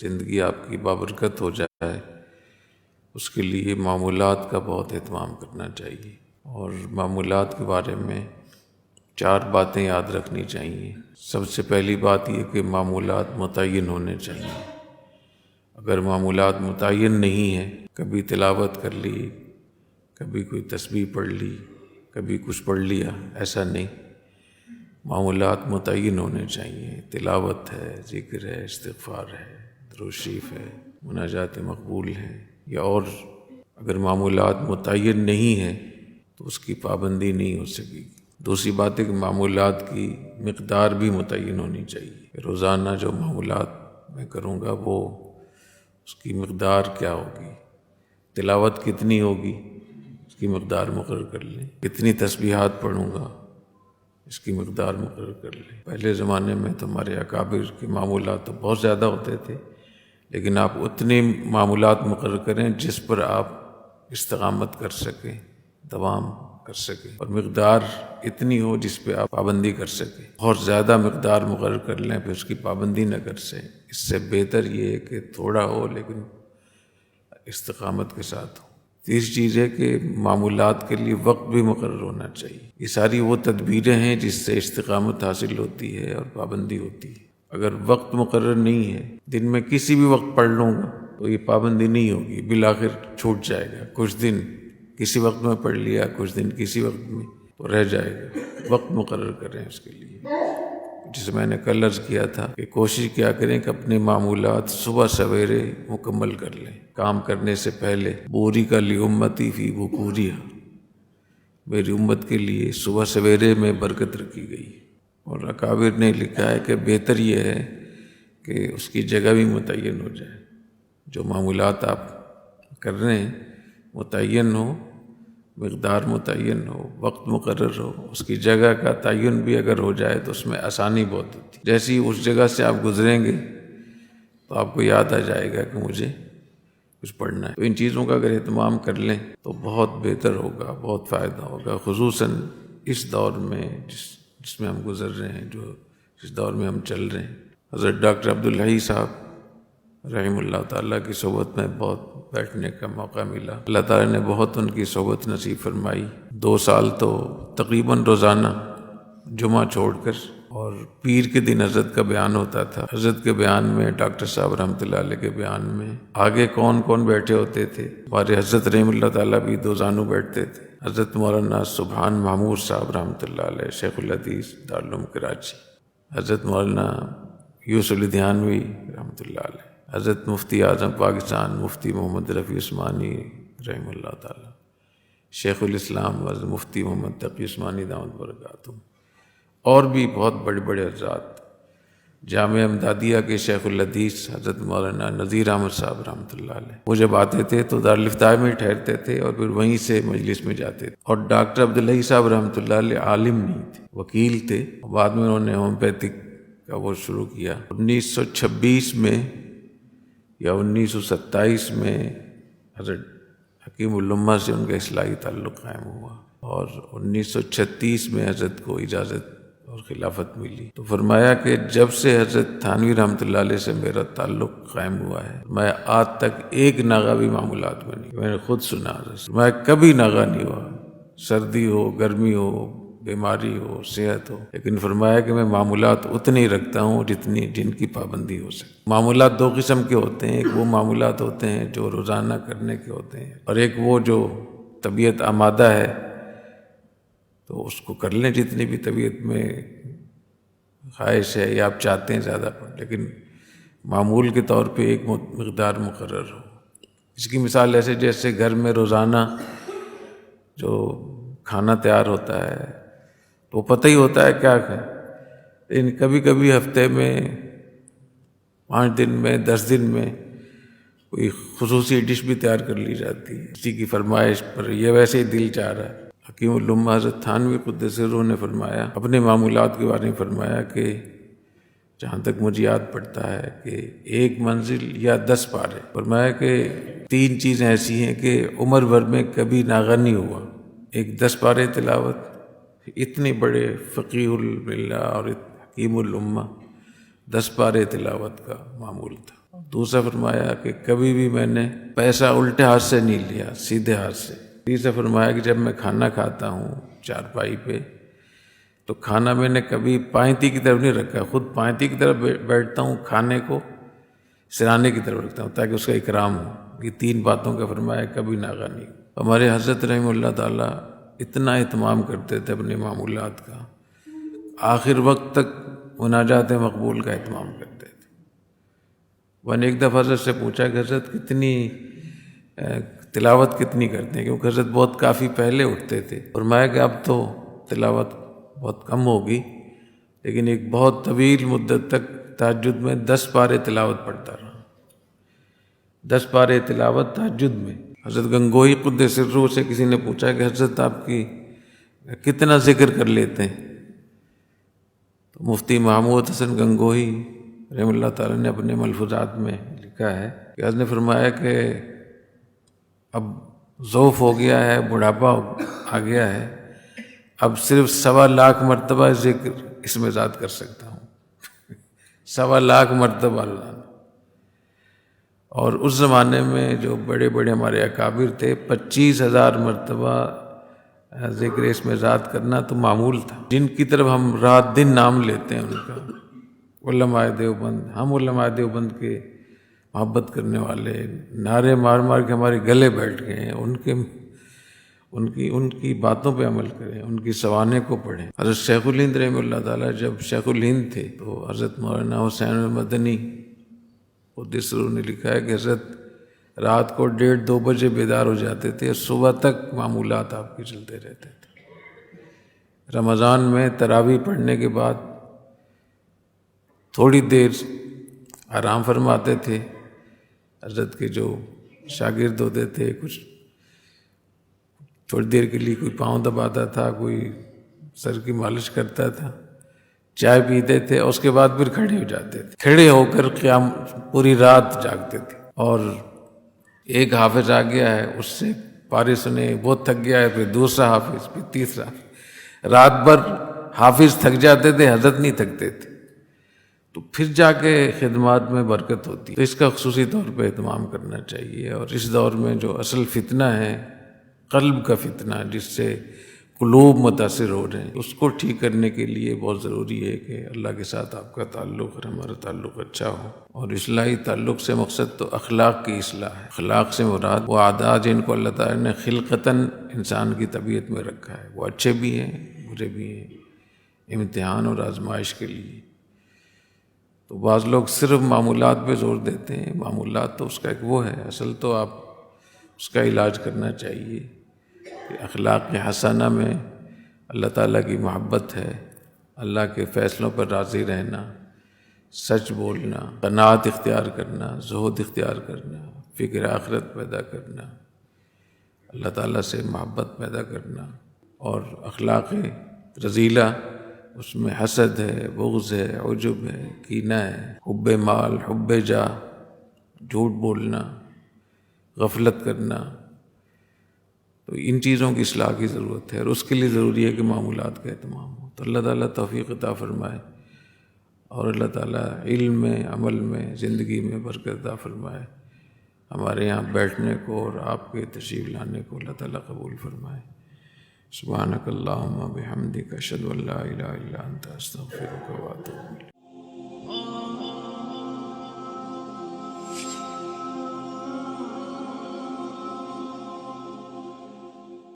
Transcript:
زندگی آپ کی بابرکت ہو جائے، اس کے لیے معمولات کا بہت اہتمام کرنا چاہیے۔ اور معمولات کے بارے میں 4 باتیں یاد رکھنی چاہیے۔ سب سے پہلی بات یہ کہ معمولات متعین ہونے چاہیے۔ اگر معمولات متعین نہیں ہیں، کبھی تلاوت کر لی، کبھی کوئی تسبیح پڑھ لی، کبھی کچھ پڑھ لیا، ایسا نہیں۔ معمولات متعین ہونے چاہیے۔ تلاوت ہے، ذکر ہے، استغفار ہے، درود شریف ہے، مناجات مقبول ہے، یا اور اگر معمولات متعین نہیں ہیں تو اس کی پابندی نہیں ہو سکے گی۔ دوسری بات ہے کہ معمولات کی مقدار بھی متعین ہونی چاہیے۔ روزانہ جو معمولات میں کروں گا وہ اس کی مقدار کیا ہوگی، تلاوت کتنی ہوگی، اس کی مقدار مقرر کر لیں۔ کتنی تسبیحات پڑھوں گا، اس کی مقدار مقرر کر لیں۔ پہلے زمانے میں تو ہمارے اکابر کے معمولات تو بہت زیادہ ہوتے تھے، لیکن آپ اتنے معمولات مقرر کریں جس پر آپ استقامت کر سکیں، دوام کر سکیں، اور مقدار اتنی ہو جس پہ آپ پابندی کر سکیں۔ بہت زیادہ مقدار مقرر کر لیں پھر اس کی پابندی نہ کر سکیں۔ اس سے بہتر یہ ہے کہ تھوڑا ہو لیکن استقامت کے ساتھ ہو۔ تیسری چیز ہے کہ معمولات کے لیے وقت بھی مقرر ہونا چاہیے۔ یہ ساری وہ تدبیریں ہیں جس سے استقامت حاصل ہوتی ہے اور پابندی ہوتی ہے۔ اگر وقت مقرر نہیں ہے، دن میں کسی بھی وقت پڑھ لوں گا تو یہ پابندی نہیں ہوگی، بالآخر چھوٹ جائے گا۔ کچھ دن کسی وقت میں پڑھ لیا، کچھ دن کسی وقت میں، تو رہ جائے گا۔ وقت مقرر کریں اس کے لیے۔ جسے میں نے کل عرض کیا تھا کہ کوشش کیا کریں کہ اپنے معمولات صبح سویرے مکمل کر لیں، کام کرنے سے پہلے۔ بوری کا لی امتی فی بکوریہا، میری امت کے لیے صبح سویرے میں برکت رکھی گئی۔ اور اکابر نے لکھا ہے کہ بہتر یہ ہے کہ اس کی جگہ بھی متعین ہو جائے۔ جو معمولات آپ کر رہے ہیں متعین ہو، مقدار متعین ہو، وقت مقرر ہو، اس کی جگہ کا تعین بھی اگر ہو جائے تو اس میں آسانی بہت ہوتی ہے۔ جیسے ہی اس جگہ سے آپ گزریں گے تو آپ کو یاد آ جائے گا کہ مجھے کچھ پڑھنا ہے۔ تو ان چیزوں کا اگر اہتمام کر لیں تو بہت بہتر ہوگا، بہت فائدہ ہوگا، خصوصاً اس دور میں جس میں ہم گزر رہے ہیں، جس دور میں ہم چل رہے ہیں۔ حضرت ڈاکٹر عبدالحی صاحب رحمہ اللہ تعالیٰ کی صحبت میں بہت بیٹھنے کا موقع ملا۔ اللہ تعالیٰ نے بہت ان کی صحبت نصیب فرمائی۔ 2 سال تو تقریباً روزانہ جمعہ چھوڑ کر، اور پیر کے دن حضرت کا بیان ہوتا تھا۔ حضرت کے بیان میں، ڈاکٹر صاحب رحمۃ اللہ علیہ کے بیان میں آگے کون کون بیٹھے ہوتے تھے؟ ہمارے حضرت رحمہ اللہ تعالیٰ بھی 2 زانو بیٹھتے تھے۔ حضرت مولانا سبحان محمود صاحب رحمۃ اللہ علیہ، شیخ الحدیث دارالعلوم کراچی۔ حضرت مولانا یوسف لدھیانوی رحمۃ اللہ علیہ۔ حضرت مفتی اعظم پاکستان مفتی محمد رفیع عثمانی رحمہ اللہ تعالیٰ۔ شیخ الاسلام حضرت مفتی محمد تقی عثمانی دامت برکاتہ، اور بھی بہت بڑے بڑے حضرات۔ جامعہ امدادیہ کے شیخ الحدیث حضرت مولانا نذیر احمد صاحب رحمۃ اللہ علیہ، وہ جب آتے تھے تو دارالفتاح میں ٹھہرتے تھے اور پھر وہیں سے مجلس میں جاتے تھے۔ اور ڈاکٹر عبدالحی صاحب رحمۃ اللہ علیہ عالم نہیں تھے، وکیل تھے۔ بعد میں انہوں نے ہومیوپیتھک کا وہ شروع کیا۔ 1926 میں یا 1927 میں حضرت حکیم الامہ سے ان کا اصلاحی تعلق قائم ہوا، اور 1936 میں حضرت کو اجازت اور خلافت ملی۔ تو فرمایا کہ جب سے حضرت تھانوی رحمۃ اللہ علیہ سے میرا تعلق قائم ہوا ہے، میں آج تک ایک ناغہ بھی معمولات میں نہیں۔ میں نے خود سنا، میں کبھی ناغہ نہیں ہوا، سردی ہو، گرمی ہو، بیماری ہو، صحت ہو، لیکن فرمایا کہ میں معمولات اتنی رکھتا ہوں جن کی پابندی ہو سکے۔ معمولات 2 قسم کے ہوتے ہیں، ایک وہ معمولات ہوتے ہیں جو روزانہ کرنے کے ہوتے ہیں، اور ایک وہ جو طبیعت آمادہ ہے تو اس کو کر لیں جتنی بھی طبیعت میں خواہش ہے یا آپ چاہتے ہیں زیادہ پڑھ، لیکن معمول کے طور پہ ایک مقدار مقرر ہو۔ اس کی مثال ایسے جیسے گھر میں روزانہ جو کھانا تیار ہوتا ہے تو پتہ ہی ہوتا ہے کیا کھائیں، لیکن کبھی کبھی ہفتے میں 5 دن میں 10 دن میں کوئی خصوصی ڈش بھی تیار کر لی جاتی ہے کسی کی فرمائش پر، یہ ویسے ہی دل چاہ رہا ہے۔ حکیم الامہ حضرت تھانوی قدس سرہ نے فرمایا، اپنے معمولات کے بارے میں فرمایا کہ جہاں تک مجھے یاد پڑتا ہے کہ 1 منزل یا 10 پارے، فرمایا کہ 3 چیزیں ایسی ہیں کہ عمر بھر میں کبھی ناغہ نہیں ہوا۔ ایک 10 پارے تلاوت، اتنے بڑے فقیہ الملہ اور حکیم الامہ، 10 پارے تلاوت کا معمول تھا۔ دوسرا فرمایا کہ کبھی بھی میں نے پیسہ الٹے ہاتھ سے نہیں لیا، سیدھے ہاتھ سے۔ تیسرا فرمایا کہ جب میں کھانا کھاتا ہوں چارپائی پہ تو کھانا میں نے کبھی پائنتی کی طرف نہیں رکھا، خود پائنتی کی طرف بیٹھتا ہوں، کھانے کو سرانے کی طرف رکھتا ہوں تاکہ اس کا اکرام ہو۔ یہ 3 باتوں کا فرمایا، کبھی ناغہ نہیں۔ ہمارے حضرت رحمہ اللہ تعالیٰ اتنا اہتمام کرتے تھے اپنے معمولات کا، آخر وقت تک مناجات مقبول کا اہتمام کرتے تھے۔ میں نے ایک دفعہ حضرت سے پوچھا کہ حضرت تلاوت کتنی کرتے ہیں، کیونکہ حضرت بہت کافی پہلے اٹھتے تھے۔ فرمایا کہ اب تو تلاوت بہت کم ہوگی، لیکن ایک بہت طویل مدت تک تہجد میں 10 پارے تلاوت پڑھتا رہا۔ 10 پارے تلاوت تہجد میں۔ حضرت گنگوہی قدس سرہ سے کسی نے پوچھا کہ حضرت آپ کی کتنا ذکر کر لیتے ہیں؟ تو مفتی محمود حسن گنگوہی رحمہ اللہ تعالیٰ نے اپنے ملفوظات میں لکھا ہے کہ حضرت نے فرمایا کہ اب ضعف ہو گیا ہے، بڑھاپا آ گیا ہے، اب صرف 1.25 لاکھ مرتبہ ذکر اس میں ذات کر سکتا ہوں۔ 1.25 لاکھ مرتبہ اللہ۔ اور اس زمانے میں جو بڑے بڑے ہمارے اکابر تھے، 25,000 مرتبہ ذکر اس میں ذات کرنا تو معمول تھا، جن کی طرف ہم رات دن نام لیتے ہیں ان کا، علماء دیوبند۔ ہم علماء دیوبند کے محبت کرنے والے نعرے مار مار کے ہمارے گلے بیٹھ گئے ہیں، ان کی باتوں پہ عمل کریں، ان کی سوانح کو پڑھیں۔ حضرت شیخ الہند رحمہ اللہ تعالیٰ جب شیخ الہند تھے تو حضرت مولانا حسین المدنی قدس سرہ نے لکھا ہے کہ حضرت رات کو 1:30-2 بجے بیدار ہو جاتے تھے، صبح تک معمولات آپ کے چلتے رہتے تھے۔ رمضان میں تراویح پڑھنے کے بعد تھوڑی دیر آرام فرماتے تھے، حضرت کے جو شاگرد ہوتے تھے کچھ تھوڑی دیر کے لیے کوئی پاؤں دباتا تھا، کوئی سر کی مالش کرتا تھا، چائے پیتے تھے، اس کے بعد پھر کھڑے ہو جاتے تھے، کھڑے ہو کر قیام پوری رات جاگتے تھے۔ اور ایک حافظ آ گیا ہے، اس سے پارے سنے، وہ تھک گیا ہے، پھر دوسرا حافظ، پھر تیسرا، رات بھر حافظ تھک جاتے تھے، حضرت نہیں تھکتے تھے، تو پھر جا کے خدمات میں برکت ہوتی ہے۔ تو اس کا خصوصی طور پہ اہتمام کرنا چاہیے۔ اور اس دور میں جو اصل فتنہ ہے قلب کا فتنہ، جس سے قلوب متاثر ہو رہے ہیں، اس کو ٹھیک کرنے کے لیے بہت ضروری ہے کہ اللہ کے ساتھ آپ کا تعلق اور ہمارا تعلق اچھا ہو۔ اور اصلاحی تعلق سے مقصد تو اخلاق کی اصلاح ہے۔ اخلاق سے مراد وہ عادات جن کو اللہ تعالیٰ نے خلقتاً انسان کی طبیعت میں رکھا ہے، وہ اچھے بھی ہیں برے بھی ہیں، امتحان اور آزمائش کے لیے۔ تو بعض لوگ صرف معمولات پہ زور دیتے ہیں، معمولات تو اس کا ایک وہ ہے، اصل تو آپ اس کا علاج کرنا چاہیے کہ اخلاق حسنہ میں اللہ تعالیٰ کی محبت ہے، اللہ کے فیصلوں پر راضی رہنا، سچ بولنا، قناعت اختیار کرنا، زہد اختیار کرنا، فکر آخرت پیدا کرنا، اللہ تعالیٰ سے محبت پیدا کرنا۔ اور اخلاق رذیلہ اس میں حسد ہے، بغض ہے، عجب ہے، کینہ ہے، حب مال، حب جاہ، جھوٹ بولنا، غفلت کرنا، تو ان چیزوں کی اصلاح کی ضرورت ہے، اور اس کے لیے ضروری ہے کہ معمولات کا اہتمام ہو۔ تو اللہ تعالیٰ توفیق عطا فرمائے، اور اللہ تعالیٰ علم میں، عمل میں، زندگی میں برکت عطا فرمائے۔ ہمارے یہاں بیٹھنے کو اور آپ کے تشریف لانے کو اللہ تعالیٰ قبول فرمائے۔ سبحانک اللہم بحمدک، اشہد ان لا الہ الا انت، استغفرک و اتوب الیک۔